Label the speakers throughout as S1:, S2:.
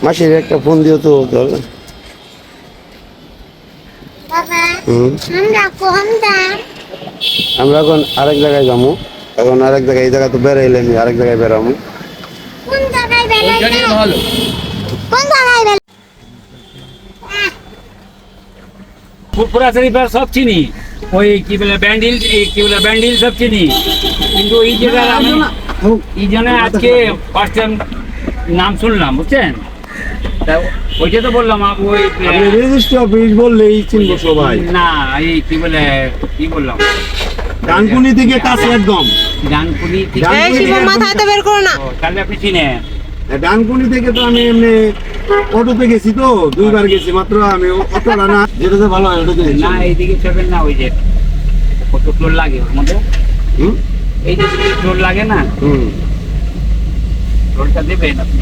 S1: মাসির একটা ফোন দিও তো ধরো। আমরা এখন আরেক জায়গায় যাবো, এখন আরেক জায়গায়, এই জায়গা তো বেড়াইলে আমি আরেক জায়গায় বেড়াবো।
S2: ফুরফুরা শরীফের সব চিনি, ওই কি বলে ব্যান্ডিল, কি বলে ব্যান্ডিল সব চিনি, কিন্তু এই জায়গায় আমি এই জন্য আজকে ফার্স্ট টাইম নাম শুনলাম, বুঝছেন? তা ওইটা তো বললাম ওই
S1: রেজিস্ট্রি অফিস বললেই চিনবো সবাই।
S2: না এই কি বলে কি বললাম,
S1: ডানকুনি থেকে কাছে একদম,
S2: ডানকুনি
S3: মাথাতে বের করো না,
S2: তাহলে আপনি চিনেন।
S1: ডানকুনি থেকে তো আমি এমনি অটোতে গেছি, তো দুইবার গেছি মাত্র। আমি অটোটা না যেটাতে ভালো হয় ওটাতে
S2: না, এইদিকে চলবেন না, ওই যে কত ফ্লোর লাগে ওর মধ্যে, এই যে ফ্লোর লাগে না, ফ্লোরটা দেবেন আপনি।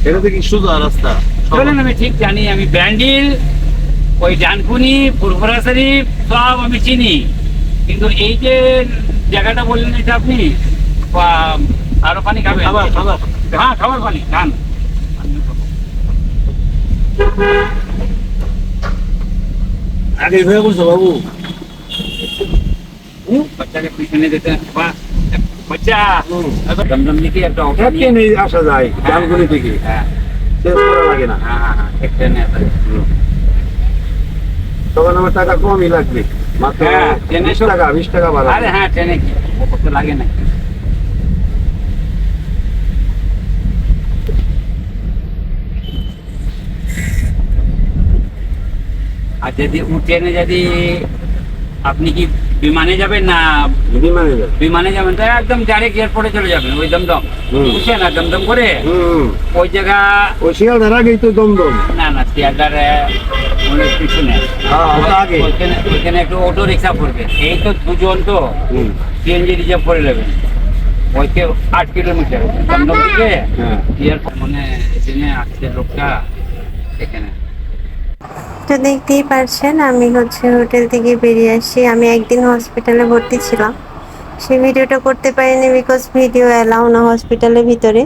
S1: এটাতে কি সোজা রাস্তা?
S2: চলেন, আমি ঠিক জানি, আমি ব্যান্ডিল, ওই ডানকুনি, ফুরফুরা শরীফ সব আমি চিনি, কিন্তু এই যে জায়গাটা বললেন এটা আপনি, আরো পানি খাবেন? হ্যাঁ, খাবার পানি খান।
S1: আগে ভেবে বলছো বাবু,
S2: বাচ্চাকে পিছনে যেতে, বাচ্চা দমদম দিকে একটা অটো নিয়ে
S1: আসা যায় ডানকুনি থেকে,
S2: হ্যাঁ
S1: শেষ করা লাগে না।
S2: হ্যাঁ, এক ট্রেনে আসা যায়।
S1: তখন আমার টাকা কমই লাগবে, মাত্র
S2: হ্যাঁ, ট্রেনে
S1: 20 টাকা ভাড়া।
S2: আরে হ্যাঁ, ট্রেনে কি কত লাগে না। আর যদি ট্রেনে যদি আপনি কি বিমানে যাবেন না? বিমানে যাবেন তো একদম ডাইরেক্ট এয়ারপোর্টে চলে যাবেন, ওই দমদম, বুঝছেন না? দমদম করে ওই জায়গা,
S1: ওই শিয়ালদার আগেই তো দমদম।
S2: না না, শিয়ালদার অনেক পিছনে, ওইখানে একটু অটো রিক্সা পড়বে, এই তো দুজন তো সিএনজি রিজার্ভ করে নেবেন, ওইকে 8 কিলোমিটার দমদম থেকে এয়ারপোর্ট, মানে এখানে আসছে লোকটা এখানে।
S3: তো দেখতেই পারছেন আমি হোটেল থেকে বেরিয়ে আসি। আমি একদিন হসপিটালে ভর্তি ছিলাম, সেই ভিডিওটা করতে পারিনি বিকজ ভিডিও অ্যালাউ না হসপিটালের ভিতরে।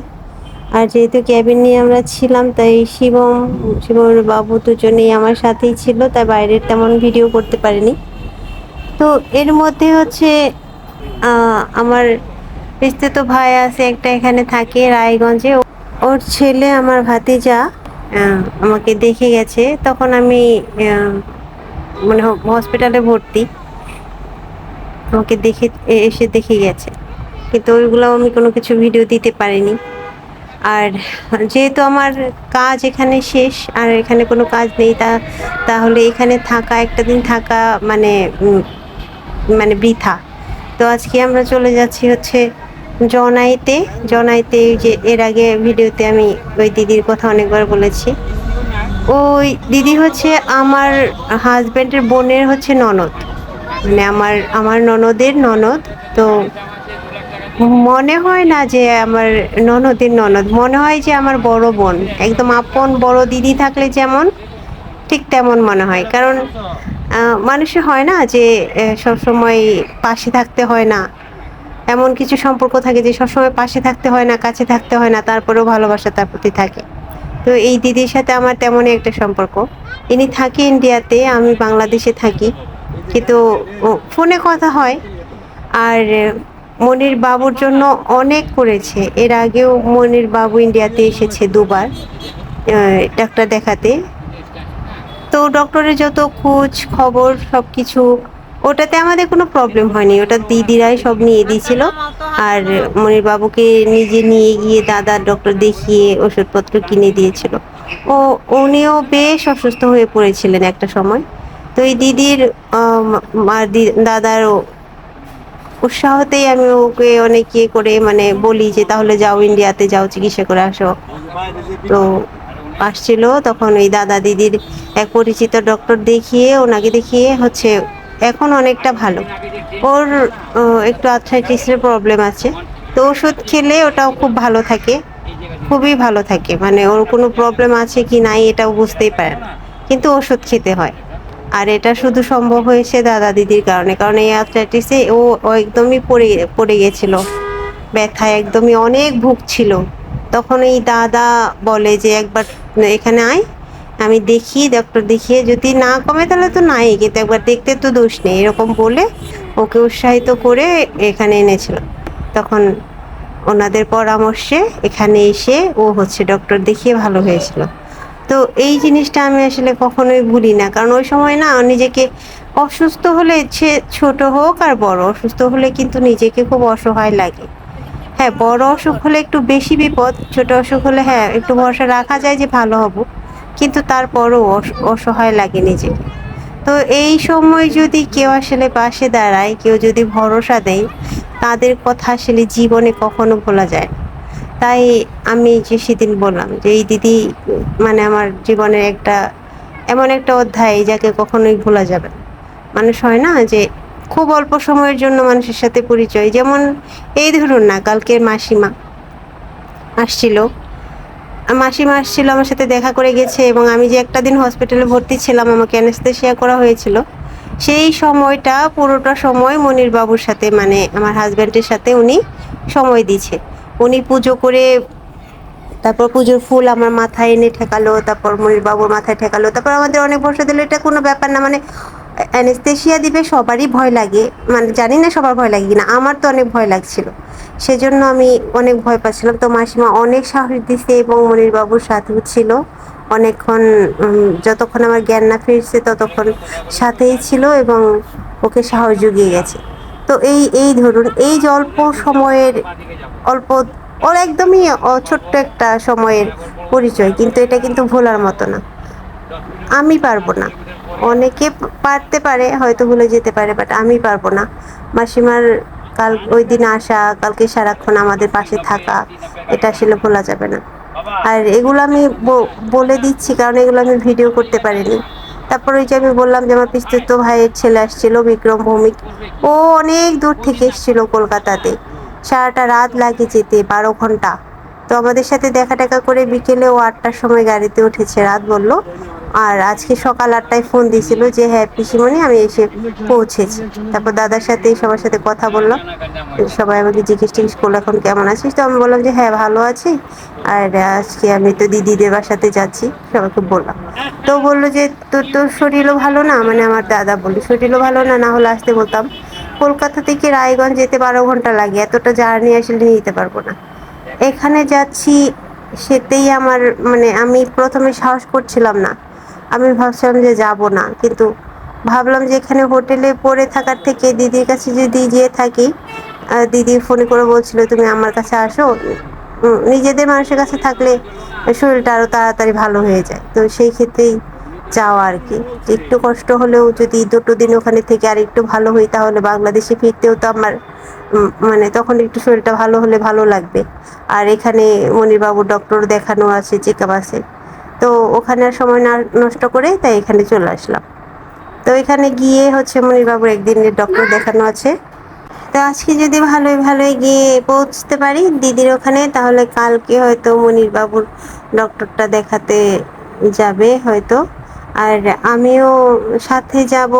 S3: আর যেহেতু ক্যাবিন নিয়ে আমরা ছিলাম, তাই শিবমের বাবু দুজনেই আমার সাথেই ছিল, তাই বাইরের তেমন ভিডিও করতে পারিনি। তো এর মধ্যে আমার পিস্তুতো ভাই আছে একটা, এখানে থাকে রায়গঞ্জে। ওর ছেলে আমার ভাতিজা আমাকে দেখে গেছে, তখন আমি মানে হসপিটালে ভর্তি, আমাকে এসে দেখে গেছে, কিন্তু ওইগুলো আমি কোনো কিছু ভিডিও দিতে পারিনি। আর যেহেতু আমার কাজ এখানে শেষ আর এখানে কোনো কাজ নেই, তাহলে এখানে থাকা, একটা দিন থাকা মানে মানে বৃথা। তো আজকে আমরা চলে যাচ্ছি জনাইতে, যে এর আগে ভিডিওতে আমি ওই দিদির কথা অনেকবার বলেছি। ওই দিদি আমার হাজব্যান্ডের বোনের ননদ, মানে আমার ননদের ননদ। তো মনে হয় না যে আমার ননদের ননদ, মনে হয় যে আমার বড় বোন, একদম আপন বড় দিদি থাকলে যেমন ঠিক তেমন মনে হয়। কারণ মানুষের হয় না যে সবসময় পাশে থাকতে হয় না, এমন কিছু সম্পর্ক থাকে যে সবসময় পাশে থাকতে হয় না, কাছে থাকতে হয় না, তারপরেও ভালোবাসা তার প্রতি থাকে। তো এই দিদির সাথে আমার তেমনই একটা সম্পর্ক। ইনি থাকে ইন্ডিয়াতে, আমি বাংলাদেশে থাকি, কিন্তু ফোনে কথা হয়। আর মনির বাবুর জন্য অনেক করেছে, এর আগেও মনির বাবু ইন্ডিয়াতে এসেছে 2বার ডাক্তার দেখাতে। তো ডক্টরের যত খোঁজ খবর সব কিছু, ওটাতে আমাদের কোনো প্রবলেম হয়নি, ওটা দিদিরাই সব নিয়ে দিয়েছিল। আর মনির বাবুকে নিজে নিয়ে গিয়ে ডক্টর দেখিয়ে ওষুধপত্র কিনে দিয়েছিল। উনিও বেশ অসুস্থ হয়ে পড়েছিলেন একটা সময়। তো এই দিদির দাদার উৎসাহতেই আমি ওকে অনেক করে মানে বলি যে তাহলে যাও, ইন্ডিয়াতে যাও, চিকিৎসা করে আসো। তো আসছিল, তখন ওই দাদা দিদির এক পরিচিত ডক্টর ওনাকে দেখিয়ে এখন অনেকটা ভালো। ওর একটু আর্থ্রাইটিসের প্রবলেম আছে, তো ওষুধ খেলে ওটাও খুব ভালো থাকে, খুবই ভালো থাকে, মানে ওর কোনো প্রবলেম আছে কি নাই এটাও বুঝতেই পারে না। কিন্তু ওষুধ খেতে হয়। আর এটা শুধু সম্ভব হয়েছে দাদা দিদির কারণে, কারণ এই আর্থ্রাইটিসে ও একদমই পড়ে গেছিল, ব্যথায় একদমই অনেক ভুগছিল। তখন এই দাদা বলে যে একবার এখানে আয়, আমি দেখি, ডক্টর দেখিয়ে যদি না কমে তাহলে তো নাই, কিন্তু একবার দেখতে তো দোষ নেই, এরকম বলে ওকে উৎসাহিত করে এখানে এনেছিল। তখন ওনাদের পরামর্শে এখানে এসে ও হচ্ছে ডক্টর দেখিয়ে ভালো হয়েছিল। তো এই জিনিসটা আমি আসলে কখনোই ভুলি না, কারণ ওই সময় না নিজেকে অসুস্থ হলে, সে ছোট হোক আর বড়, অসুস্থ হলে কিন্তু নিজেকে খুব অসহায় লাগে। হ্যাঁ, বড় অসুখ হলে একটু বেশি বিপদ, ছোট অসুখ হলে হ্যাঁ একটু ভরসা রাখা যায় যে ভালো হব, কিন্তু তারপরও অসহায় লাগে নিজেকে। তো এই সময় যদি কেউ আসলে পাশে দাঁড়ায়, কেউ যদি ভরসা দেয়, তাদের কথা আসলে জীবনে কখনো ভোলা যায় না। তাই আমি যে সেদিন বললাম যে এই দিদি মানে আমার জীবনের একটা এমন একটা অধ্যায় যাকে কখনোই ভোলা যাবে না। মানুষ হয় না যে খুব অল্প সময়ের জন্য মানুষের সাথে পরিচয়, যেমন এই ধরুন না, কালকের আসছিল মাসিমা আসছিল, আমার সাথে দেখা করে গেছে, এবং আমি যে একটা দিন হসপিটালে ভর্তি ছিলাম, আমাকে অ্যানেস্থেসিয়া করা হয়েছিল, সেই সময়টা পুরোটা সময় মনির বাবুর সাথে, মানে আমার হাজব্যান্ডের সাথে উনি সময় দিয়েছে। উনি পুজো করে, তারপর পুজোর ফুল আমার মাথায় এনে ঠেকালো, তারপর মনির বাবুর মাথায় ঠেকালো, তারপর আমাদের অনেক বর্ষা দিল। এটা কোনো ব্যাপার না, মানে অ্যানেস্থেসিয়া দিবে সবারই ভয় লাগে, মানে জানি না সবার ভয় লাগে কিনা, আমার তো অনেক ভয় লাগছিল, সেজন্য আমি অনেক ভয় পাচ্ছিলাম। তো মাসিমা অনেক সাহস দিছে এবং মনির বাবুর সাথেও ছিল অনেকক্ষণ, যতক্ষণ আমার জ্ঞান না ফিরছে ততক্ষণ সাথেই ছিল এবং ওকে সাহস জুগিয়ে গেছে। তো এই ধরুন, এই যে অল্প সময়ের, অল্প ওর একদমই ছোট্ট একটা সময়ের পরিচয়, কিন্তু এটা কিন্তু ভোলার মতো না। আমি পারবো না, অনেকে পারতে পারে, হয়তো ভুলে যেতে পারে, বাট আমি পারবো না। মাসিমার ওই দিন আসা, কালকে সারাক্ষণ আমাদের পাশে থাকা, এটা আসলে ভোলা যাবে না। আর এগুলো আমি বলে দিচ্ছি কারণ এগুলো আমি ভিডিও করতে পারিনি। তারপর ওই যে আমি বললাম যে আমার পিস্তুত ভাইয়ের ছেলে আসছিল, বিক্রম ভৌমিক, ও অনেক দূর থেকে এসেছিল কলকাতাতে, সারাটা রাত লাগে যেতে, 12 ঘন্টা। তো আমাদের সাথে দেখা টাকা করে বিকেলে ও 8টার সময় গাড়িতে উঠেছে, রাত বললো। আর আজকে সকাল 8টায় ফোন দিয়েছিল যে হ্যাঁ পিসিমণি আমি এসে পৌঁছেছি। তারপর দাদার সাথে সবার সাথে কথা বললাম, সবাই আমাকে জিজ্ঞেস করলো এখন কেমন আছিস, তো আমি বললাম যে হ্যাঁ ভালো আছি, আর আজকে আমি তো দিদিদের বাসাতে যাচ্ছি, সবাইকে বললাম। তো বললো যে তোর শরীরও ভালো না, মানে আমার দাদা বললো শরীরও ভালো না, না হলে আসতে বলতাম, কলকাতা থেকে রায়গঞ্জ যেতে 12 ঘন্টা লাগে, এতটা জার্নি আসলে নিতে পারবো না, এখানে যাচ্ছি। সেতেই আমার মানে আমি প্রথমে সাহস করছিলাম না, আমি ভাবছিলাম যে যাব না, কিন্তু ভাবলাম যে এখানে হোটেলে পড়ে থাকার থেকে দিদির কাছে যদি যেয়ে থাকি। দিদি ফোনে করে বলছিল তুমি আমার কাছে আসো, নিজেদের মানুষের কাছে থাকলে শরীরটা আরও তাড়াতাড়ি ভালো হয়ে যায়, তো সেই ক্ষেত্রেই যাওয়া আর কি। একটু কষ্ট হলেও যদি 2 দিন ওখানে থেকে আর একটু ভালো হই, তাহলে বাংলাদেশে ফিরতেও তো আমার মানে তখন একটু শরীরটা ভালো হলে ভালো লাগবে। আর এখানে মনিরবাবুর ডক্টর দেখানো আছে, চেক আপ আছে, তো ওখানে আর সময় না নষ্ট করে তাই এখানে চলে আসলাম। তো এখানে গিয়ে হচ্ছে মনিরবাবুর একদিনের ডক্টর দেখানো আছে। তো আজকে যদি ভালোই গিয়ে পৌঁছতে পারি দিদির ওখানে, তাহলে কালকে হয়তো মনিরবাবুর ডক্টরটা দেখাতে যাবে হয়তো, আর আমিও সাথে যাব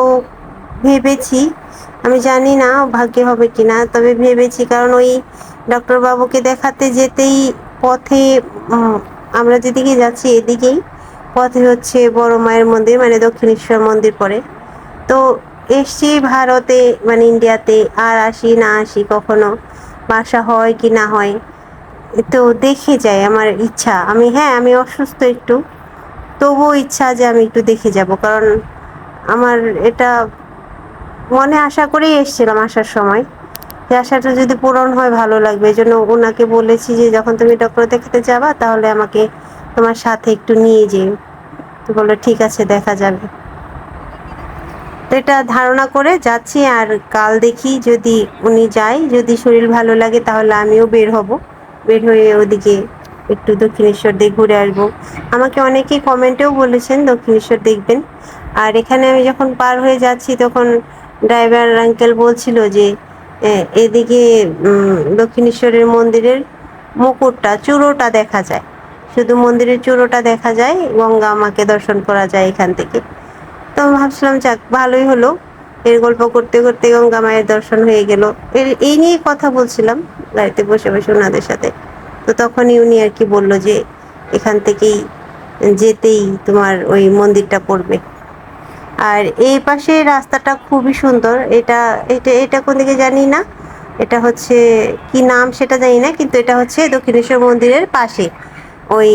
S3: ভেবেছি। আমি জানি না ভাগ্যে হবে কিনা, তবে ভেবেছি, কারণ ওই ডক্টর বাবুকে দেখাতে যেতেই পথে আমরা যেদিকে যাচ্ছি এদিকেই পথে হচ্ছে বড় মায়ের মন্দির, মানে দক্ষিণেশ্বর মন্দির পড়ে। তো এসছি ভারতে, মানে ইন্ডিয়াতে, আর আসি না আসি কখনো, বাসা হয় কি না হয়, তো দেখে যাই, আমার ইচ্ছা। আমি অসুস্থ একটু, তবুও ইচ্ছা যে আমি একটু দেখে যাব, কারণ আমার এটা মনে আশা করেই এসেছিলাম আসার সময়, যে আশাটা যদি পূরণ হয় ভালো লাগবে। এই জন্য ওনাকে বলেছি যে যখন তুমি ডক্টর দেখাতে যাবা তাহলে আমাকে তোমার সাথে একটু নিয়ে যেও। তো বললো ঠিক আছে দেখা যাবে। তো এটা ধারণা করে যাচ্ছি, আর কাল দেখি যদি উনি যায়, যদি শরীর ভালো লাগে তাহলে আমিও বের হয়ে ওদিকে একটু দক্ষিণেশ্বর দিয়ে ঘুরে আসবো। আমাকে অনেকেই কমেন্টেও বলেছেন দক্ষিণেশ্বর দেখবেন। আর এখানে আমি যখন পার হয়ে যাচ্ছি তখন ড্রাইভার আঙ্কেল বলছিল যে এদিকে দক্ষিণেশ্বরের মন্দিরের মুকুটটা, চূড়োটা দেখা যায়। শুধু মন্দিরের চূড়োটা দেখা যায়, গঙ্গা মাকে দর্শন করা যায় এখান থেকে। তো ভাবছিলাম যাক ভালোই হলো, এর গল্প করতে করতে গঙ্গা মায়ের দর্শন হয়ে গেল। এই নিয়ে কথা বলছিলাম গাড়িতে বসে বসে ওনাদের সাথে। তো তখনই উনি আর কি বললো যে এখান থেকেই যেতেই তোমার ওই মন্দিরটা পড়বে। আর এই পাশে রাস্তাটা খুবই সুন্দর। এটা এটা এটা কোন দিকে জানি না, এটা হচ্ছে কি নাম সেটা জানি না, কিন্তু এটা হচ্ছে দক্ষিণেশ্বর মন্দিরের পাশে ওই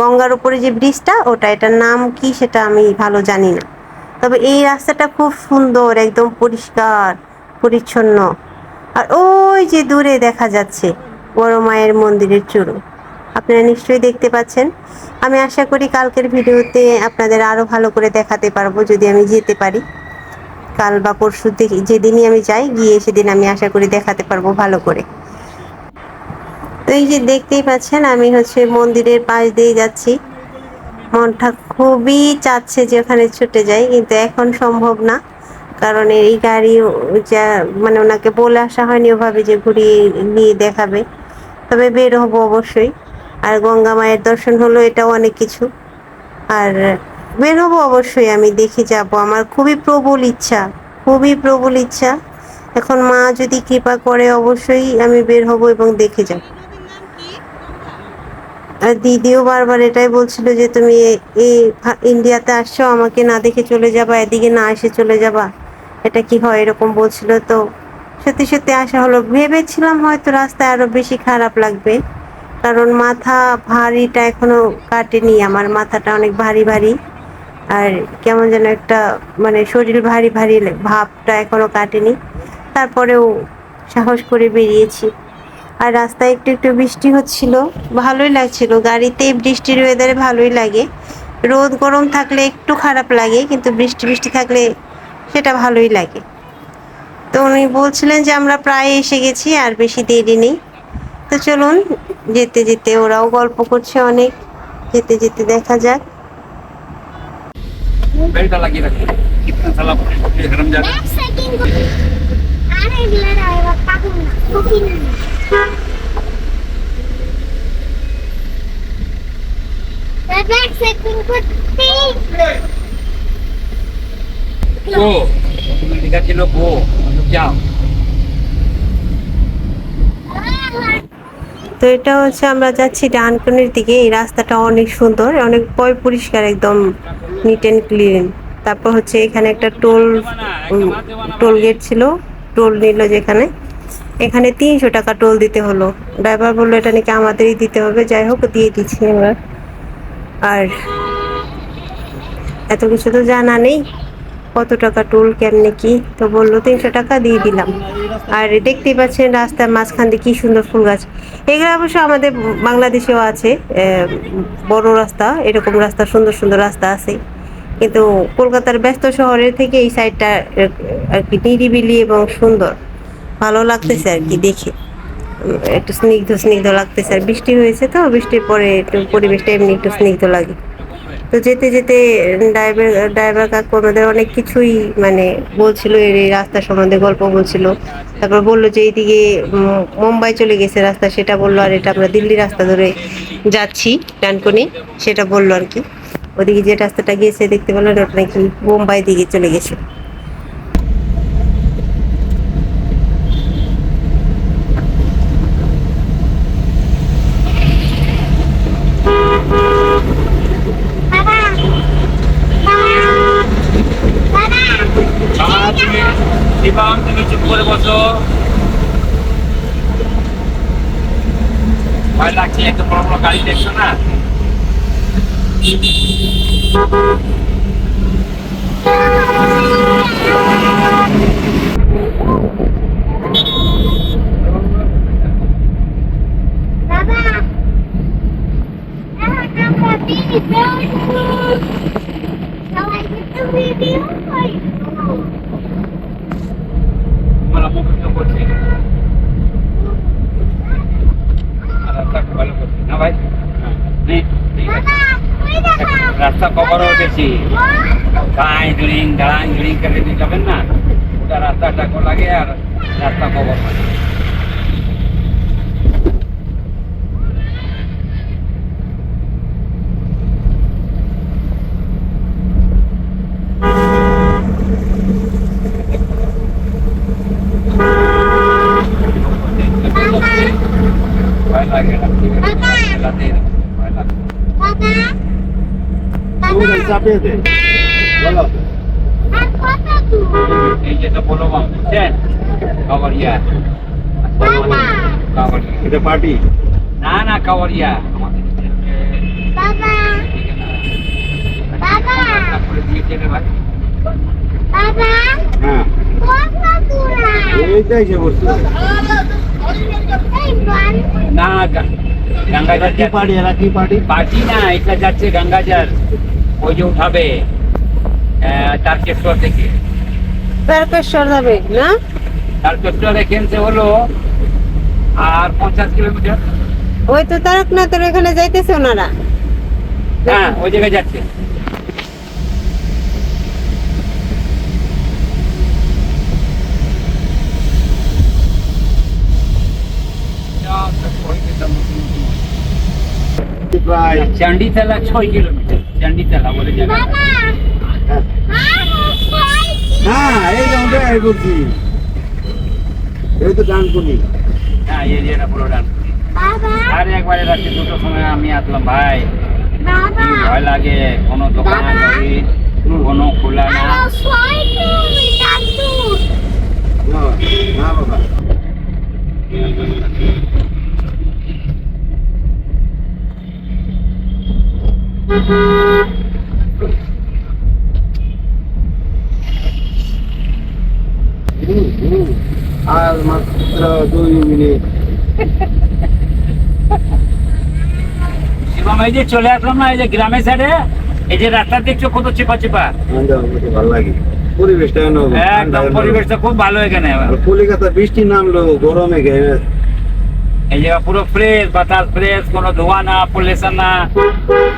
S3: গঙ্গার উপরে যে ব্রিজটা, ওটা, এটার নাম কি সেটা আমি ভালো জানি না। তবে এই রাস্তাটা খুব সুন্দর, একদম পরিষ্কার পরিচ্ছন্ন। আর ওই যে দূরে দেখা যাচ্ছে বড় মায়ের মন্দিরের চূড়ো, আপনারা নিশ্চয়ই দেখতে পাচ্ছেন। আমি আশা করি কালকের ভিডিওতে আপনাদের আরো ভালো করে দেখাতে পারবো, যদি আমি যেতে পারি। কাল বা পরশু যেদিনই আমি যাই, গিয়ে সেদিন আমি আশা করি দেখাতে পারবো ভালো করে। তো এই যে দেখতেই পাচ্ছেন আমি হচ্ছে মন্দিরের পাশ দিয়ে যাচ্ছি। মনটা খুবই চাচ্ছে যে ওখানে ছুটে যাই, কিন্তু এখন সম্ভব না, কারণ এই গাড়ি যা মানে ওনাকে বলে আসা হয়নি ওভাবে যে ঘুরিয়ে নিয়ে দেখাবে। তবে বের হবো অবশ্যই। আর গঙ্গা মায়ের দর্শন হলো, এটাও অনেক কিছু। আর বের হবো অবশ্যই, আমি দেখে যাব। আমার খুবই প্রবল ইচ্ছা, খুবই প্রবল ইচ্ছা। এখন মা যদি কৃপা করে অবশ্যই আমি বের হব এবং দেখে যাব। আর দিদিও বারবার এটাই বলছিল যে তুমি এই ইন্ডিয়াতে আসছো, আমাকে না দেখে চলে যাবা, এদিকে না এসে চলে যাবা, এটা কি হয়, এরকম বলছিল। তো সত্যি সত্যি আসা হলো। ভেবেছিলাম হয়তো রাস্তায় আরো বেশি খারাপ লাগবে, কারণ মাথা ভারীটা এখনো কাটেনি, আমার মাথাটা অনেক ভারী ভারী। আর কেমন যেন একটা মানে শরীর ভারী ভারী ভাবটা এখনো কাটেনি। তারপরেও সাহস করে বেরিয়েছি। আর রাস্তায় একটু একটু বৃষ্টি হচ্ছিল, ভালোই লাগছিল। গাড়িতে বৃষ্টির ওয়েদারে ভালোই লাগে। রোদ গরম থাকলে একটু খারাপ লাগে, কিন্তু বৃষ্টি বৃষ্টি থাকলে সেটা ভালোই লাগে। তো উনি বলছিলেন যে আমরা প্রায় এসে গেছি, আর বেশি দেরি নেই। তো চলুন, যেতে যেতে ওরাও গল্প করছে অনেক, যেতে যেতে দেখা যাক।
S2: बेल्ट लगी रखी कितना साला गरम जा
S4: बैक सेटिंग को आने दिला रहेगा काटून ना कुकिंग बैक सेटिंग को तीन
S2: गो তুমি লিখা ছিল গো যাও।
S3: তো এটা হচ্ছে আমরা যাচ্ছি ডানকুনির দিকে। এই রাস্তাটা অনেক সুন্দর, অনেক পরিষ্কার, একদম নিট অ্যান্ড ক্লিন। তারপর হচ্ছে এখানে একটা টোল গেট ছিল, টোল নিল যেখানে, এখানে 300 টাকা টোল দিতে হলো। ড্রাইভার বললো এটা নাকি আমাদেরই দিতে হবে, যাই হোক দিয়ে দিচ্ছি আমরা। আর এত কিছু তো জানা নেই, কত টাকা টোল কেমনে কি, তো বললো 300 টাকা, দিয়ে দিলাম। আর দেখতেই পাচ্ছেন রাস্তার মাঝখান দিয়ে কি সুন্দর ফুল গাছ। এগুলো অবশ্য আমাদের বাংলাদেশেও আছে, বড় রাস্তা, এরকম রাস্তা, সুন্দর সুন্দর রাস্তা আছে। কিন্তু কলকাতার ব্যস্ত শহরের থেকে এই সাইডটা আর কি নিরিবিলি এবং সুন্দর, ভালো লাগতেছে আর কি দেখে। একটু স্নিগ্ধ স্নিগ্ধ লাগতেছে। আর বৃষ্টি হয়েছে, তো বৃষ্টির পরে একটু পরিবেশটা এমনি একটু স্নিগ্ধ লাগে। তো যেতে যেতে ড্রাইভার কাকু আমাদের অনেক কিছুই মানে বলছিল, এই রাস্তা সম্বন্ধে গল্প বলছিল। তারপর বললো যে এইদিকে মুম্বাই চলে গেছে রাস্তা, সেটা বললো। আর এটা আমরা দিল্লি রাস্তা ধরে যাচ্ছি ডানকুনি, সেটা বললো আর কি। ওদিকে যে রাস্তাটা গিয়েছে দেখতে পেলেন, ওটা নাকি মুম্বাই দিকে চলে গেছে।
S2: শিবাম তুমি চুপ করে বসো, ভয় লাগছে, এত বড় বড় গাড়ি দেখছো না।
S4: बाबा I'm happy Shall I get the video?
S2: তোমার অপকৃত করছে, রাস্তা ভালো করছে না ভাই।
S4: Baba, wait a minute.
S2: রাস্তা কভারও বেশি গাঁই জুড়িং করে দিয়ে যাবেন না, ওটা রাস্তাটা লাগে আর রাস্তা কভার হয়।
S1: তুমি চাপিয়ে দে বলো
S4: আর কত দূর?
S2: এই যেটা বলো বাম বুঝছেন কাওয়ারিয়া কাওয়ারিয়া
S1: এটা পার্টি
S2: না না কাওয়ারিয়া আমাদের
S4: বাবা, বাবা,
S2: করে দিয়েছে রে ভাই
S4: বাবা,
S1: হ্যাঁ
S4: কত দূর?
S1: এইটাই সে বলছি
S4: এই বল।
S2: না গঙ্গাজার
S1: কি পার্টি এরা কি পার্টি
S2: পার্টি না এটা যাচ্ছে গঙ্গাজার ওই যে উঠাবে তারকেশ্বর থেকে
S3: তারকেশ্বর যাবে না?
S2: তারকেশ্বর এখানে হলো আর 50 কিলোমিটার
S3: ওই তো তারকনাথের এখানে যাইতেছে ওনারা।
S2: হ্যাঁ ওই জায়গায় যাচ্ছে
S1: প্রায়
S2: চান্ডিতলা 6 কিলোমিটার চান্ডিতলা বলে জায়গা
S4: বাবা, আর কই?
S1: হ্যাঁ এই যে আমরা এই করছি এই তো গান শুনি
S2: হ্যাঁ এরিয়াটা পুরো ডান
S4: বাবা,
S2: আর একবারে রাত্রি 2টার সময় আমি আসলাম ভাই
S4: বাবা,
S2: কি ভয় লাগে কোনো দোকান গাড়ি কোনো খোলা না
S4: আরো 6 কিলোমিটার দূর।
S1: না বাবা আর মাত্র 2 মিনিট
S2: এবং এই যে চলে আসলাম না এই যে গ্রামের সাইডে এই যে রাস্তা দেখছো কত চেপা চেপা
S1: ভালো লাগে পরিবেশটা
S2: একদম পরিবেশটা খুব ভালো এখানে
S1: কলিকাতা বৃষ্টি নামলো গরমে গেছে
S2: এই জায়গা পুরো ফ্রেশ বাতাস ফ্রেশ কোনো ধোঁয়া না পলিউশন না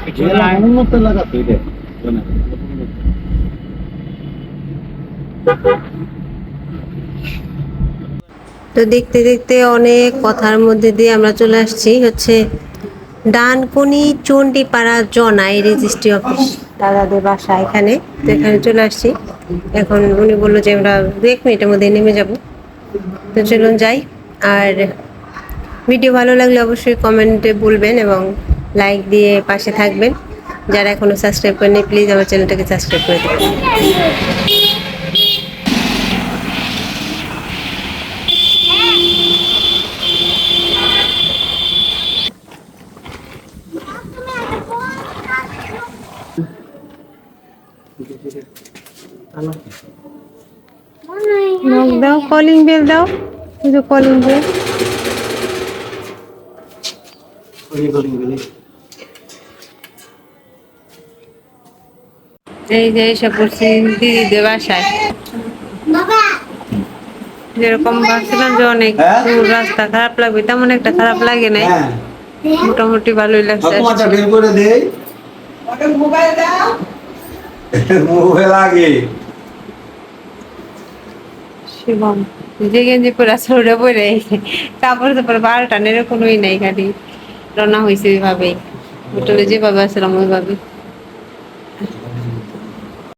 S2: কিছু নাই
S1: উন্নত লাগাতো এটা
S3: তো দেখতে দেখতে অনেক কথার মধ্যে দিয়ে আমরা চলে আসছি হচ্ছে ডানকুনি চণ্ডীপাড়া জনাই রেজিস্ট্রি অফিস, দাদাদের বাসা এখানে। তো এখানে চলে আসছি। এখন উনি বললো যে আমরা 1 মিনিটের মধ্যে নেমে যাব। তো চলুন যাই। আর ভিডিও ভালো লাগলে অবশ্যই কমেন্টে বলবেন এবং লাইক দিয়ে পাশে থাকবেন। যারা এখনো সাবস্ক্রাইব করেনি প্লিজ আমার চ্যানেলটাকে সাবস্ক্রাইব করে দেবেন। নক দাও, কলিং বেল দাও, শুধু কলিং বেল। এই যে এসে পড়ছি দিদিদের বাসায়।
S4: বাবা,
S3: যেরকম ভাবছিলাম যে অনেক দূর রাস্তা, খারাপ লাগবে তেমন একটা খারাপ লাগে নাই, মোটামুটি ভালোই লাগছে।
S1: তোমারটা বের করে দেই মোবাইল দাও মোবাইল আগে
S3: শিবম যে গেঞ্জি পরে আছে ওটা পরে কাপড় তারপরে 12টা এরকম কোনোই নাই, খালি রান্না হয়েছে ওইভাবেই, হোটেলে যেভাবে আসলাম ওইভাবে।